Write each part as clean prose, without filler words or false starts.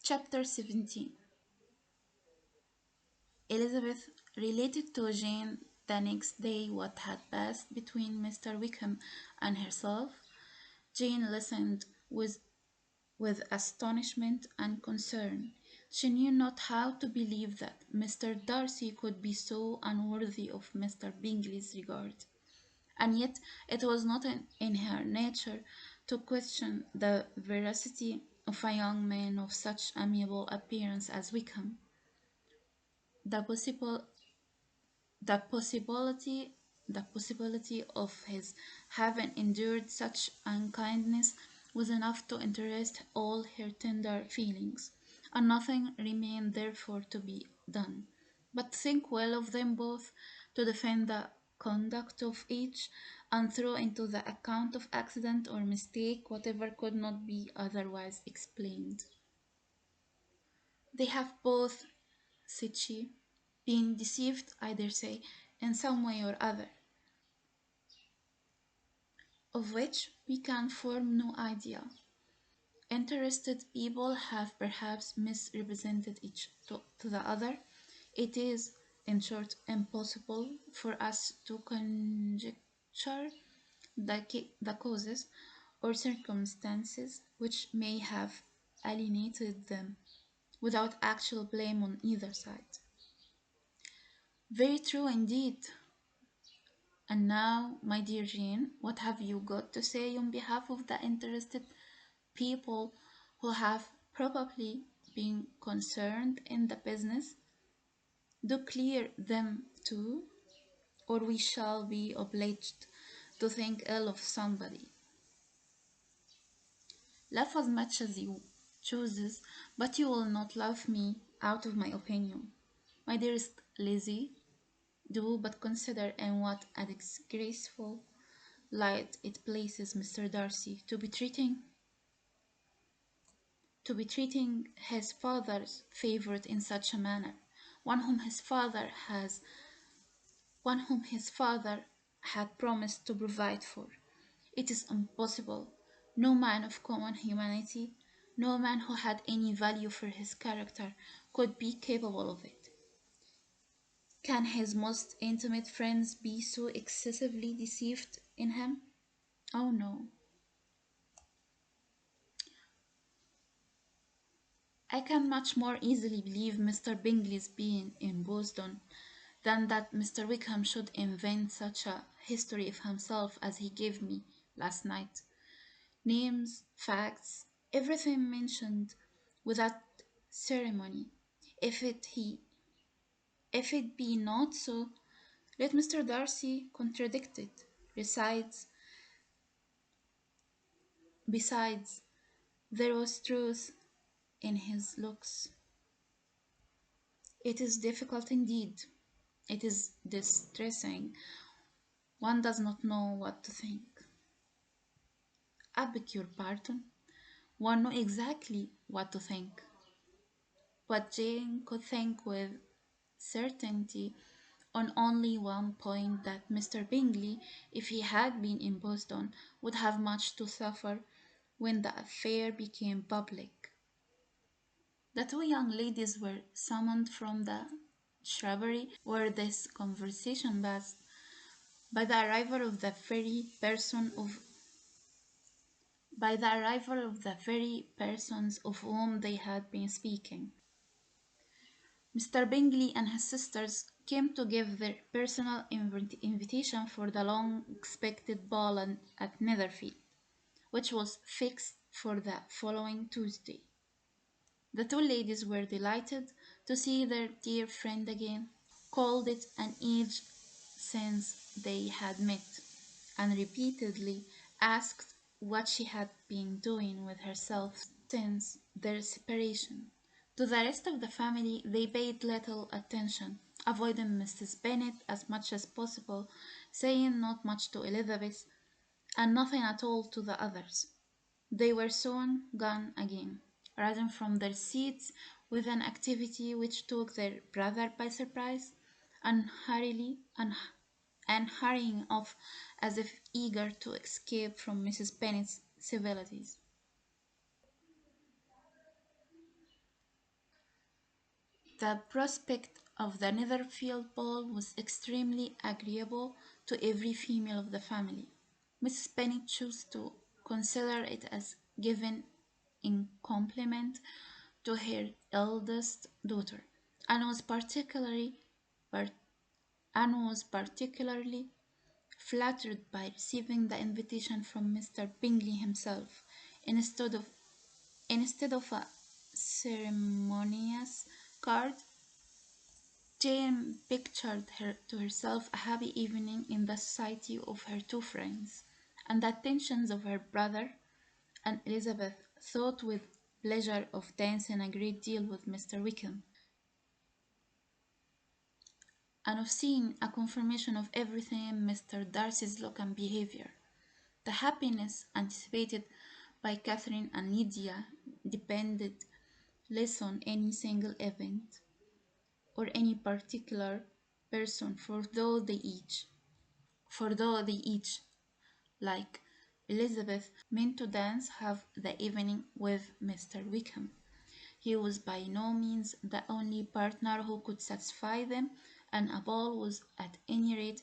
Chapter 17. Elizabeth related to Jane the next day what had passed between Mr. Wickham and herself. Jane listened with astonishment and concern. She knew not how to believe that Mr. Darcy could be so unworthy of Mr. Bingley's regard, and yet it was not in her nature to question the veracity of a young man of such amiable appearance as Wickham. The possible the possibility the possibility of his having endured such unkindness was enough to interest all her tender feelings, and nothing remained therefore to be done but to think well of them both, to defend the conduct of each, and throw into the account of accident or mistake whatever could not be otherwise explained. They have both, said she, been deceived, I dare say, in some way or other, of which we can form no idea. Interested people have perhaps misrepresented each to the other. It is, in short, impossible for us to conjecture the causes or circumstances which may have alienated them, without actual blame on either side. Very true indeed. And now, my dear Jean, what have you got to say on behalf of the interested people who have probably been concerned in the business? Do clear them too, or we shall be obliged to think ill of somebody. Laugh as much as you chooses, but you will not laugh me out of my opinion. My dearest Lizzie, do but consider in what a disgraceful light it places Mr. Darcy to be treating his father's favourite in such a manner, one whom his father has one whom his father had promised to provide for. It is impossible. No man of common humanity, no man who had any value for his character, could be capable of it. Can his most intimate friends be so excessively deceived in him? Oh no. I can much more easily believe Mr. Bingley's being in Boston than that Mr. Wickham should invent such a history of himself as he gave me last night. Names, facts, everything mentioned without ceremony. If it he if it be not so, let Mr. Darcy contradict it. Besides, there was truth in his looks. It is difficult indeed. It is distressing. One does not know what to think. I beg your pardon. One knew exactly what to think. But Jane could think with certainty on only one point, that Mr. Bingley, if he had been in Boston, would have much to suffer when the affair became public. The two young ladies were summoned from the shrubbery where this conversation passed by the arrival of the very person of by the arrival of the very persons of whom they had been speaking. Mr. Bingley and his sisters came to give their personal invitation for the long expected ball at Netherfield, which was fixed for the following Tuesday. The two ladies were delighted to see their dear friend again, called it an age since they had met, and repeatedly asked what she had been doing with herself since their separation. To the rest of the family they paid little attention, avoiding Mrs. Bennet as much as possible, saying not much to Elizabeth, and nothing at all to the others. They were soon gone again, rising from their seats with an activity which took their brother by surprise, and hurrying off as if eager to escape from Mrs. Bennet's civilities. The prospect of the Netherfield ball was extremely agreeable to every female of the family. Mrs. Bennet chose to consider it as given in compliment to her eldest daughter, and was par- particularly flattered by receiving the invitation from Mr. Bingley himself, instead of instead of a ceremonious card. Jane pictured to herself a happy evening in the society of her two friends, and the attentions of her brother, and Elizabeth thought with pleasure of dancing a great deal with Mr. Wickham, and of seeing a confirmation of everything in Mr. Darcy's look and behaviour. The happiness anticipated by Catherine and Lydia depended less on any single event or any particular person, for though they each, like Elizabeth, meant to dance half the evening with Mr. Wickham. He was by no means the only partner who could satisfy them, and a ball was at any rate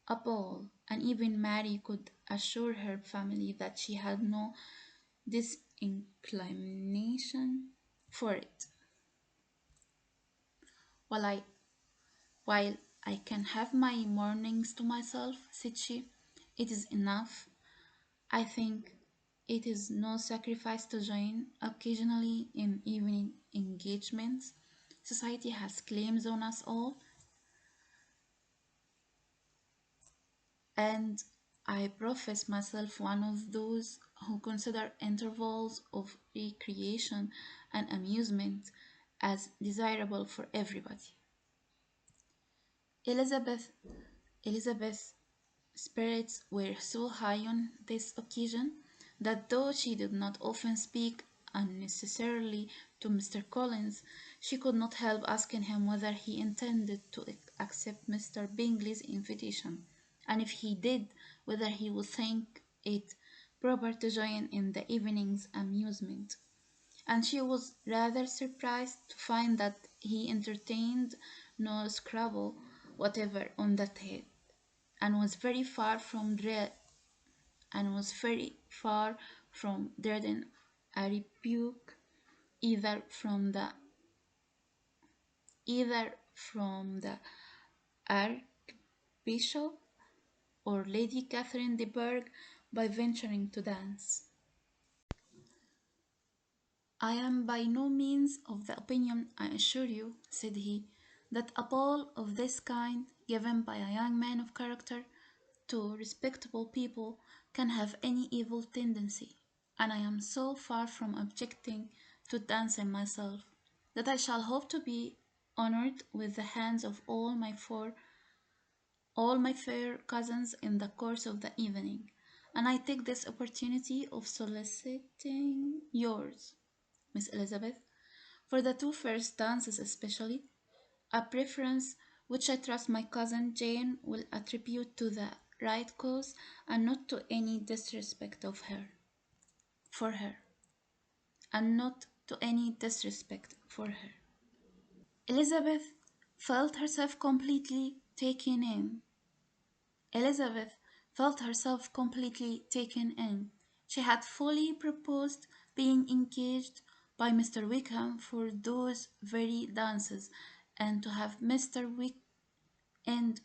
a ball, and even Mary could assure her family that she had no disinclination for it. While I while I can have my mornings to myself, said she, it is enough. I think it is no sacrifice to join occasionally in evening engagements. Society has claims on us all, and I profess myself one of those who consider intervals of recreation and amusement as desirable for everybody. Elizabeth Elizabeth's spirits were so high on this occasion that though she did not often speak unnecessarily to Mr. Collins, she could not help asking him whether he intended to accept Mr. Bingley's invitation, and if he did, whether he would think it proper to join in the evening's amusement. And she was rather surprised to find that he entertained no scruple whatever on that head, and was very far from dreading a rebuke either from the either from the Archbishop or Lady Catherine de Bourgh by venturing to dance. I am by no means of the opinion, I assure you, said he, that a ball of this kind, given by a young man of character to respectable people, can have any evil tendency, and I am so far from objecting to dancing myself, that I shall hope to be honoured with the hands of all my fair cousins in the course of the evening, and I take this opportunity of soliciting yours, Miss Elizabeth, for the two first dances especially, a preference which I trust my cousin Jane will attribute to the right cause and not to any disrespect of her for her, and not to any disrespect for her. Elizabeth felt herself completely taken in. Elizabeth felt herself completely taken in. She had fully proposed being engaged by Mr. Wickham for those very dances, and to have Mr. Wick and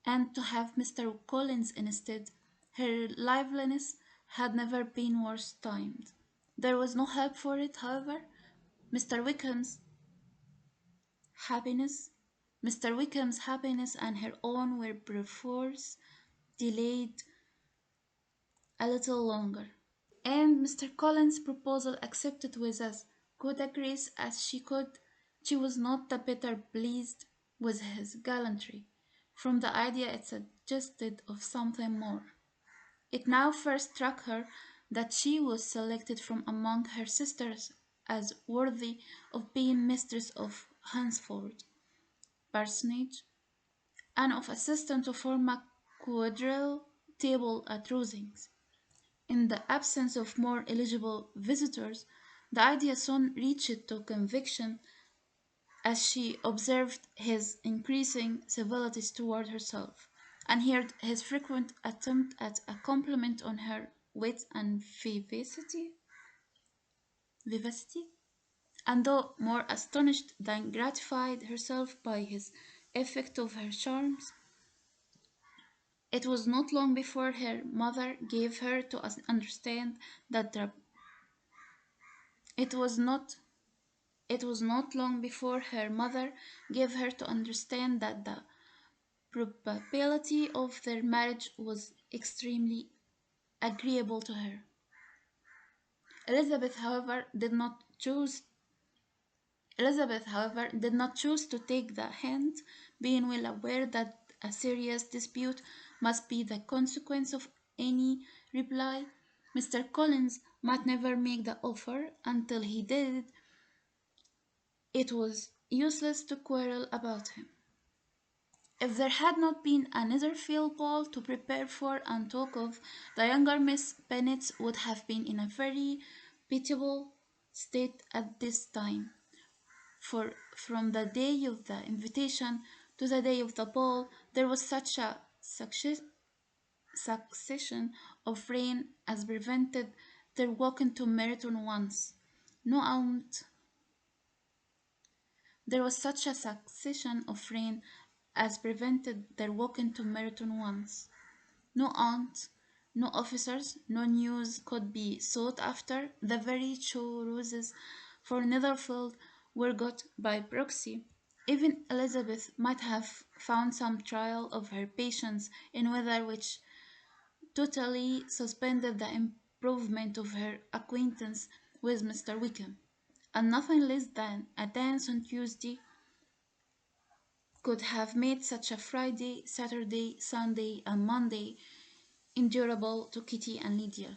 to have Mr. Collins instead. Her liveliness had never been worse timed. There was no help for it, however. Mr. Wickham's happiness, Mr. Wickham's happiness and her own were perforce delayed a little longer, and Mr. Collins' proposal accepted with as good a grace as she could. She was not the better pleased with his gallantry, from the idea it suggested of something more. It now first struck her that she was selected from among her sisters as worthy of being mistress of Hunsford parsonage, and of assistant to form a quadrille table at Rosings. In the absence of more eligible visitors, the idea soon reached to conviction as she observed his increasing civilities toward herself, and heard his frequent attempt at a compliment on her wit and vivacity, and though more astonished than gratified herself by his effect of her charms, it was not long before her mother gave her to understand that the it was not it was not long before her mother gave her to understand that the probability of their marriage was extremely agreeable to her. Elizabeth, however, did not choose to take the hint, being well aware that a serious dispute must be the consequence of any reply. Mr. Collins might never make the offer until he did. It was useless to quarrel about him. If there had not been a Netherfield ball to prepare for and talk of, the younger Miss Bennet would have been in a very pitiable state at this time. For from the day of the invitation to the day of the ball, there was such a succession of rain as prevented their walking to Meryton once. No aunt There was such a succession of rain as prevented their walking to Meryton once. No aunt, no officers, no news could be sought after. The very choruses for Netherfield were got by proxy. Even Elizabeth might have found some trial of her patience in weather which totally suspended the improvement of her acquaintance with Mr. Wickham, and nothing less than a dance on Tuesday could have made such a Friday, Saturday, Sunday, and Monday endurable to Kitty and Lydia.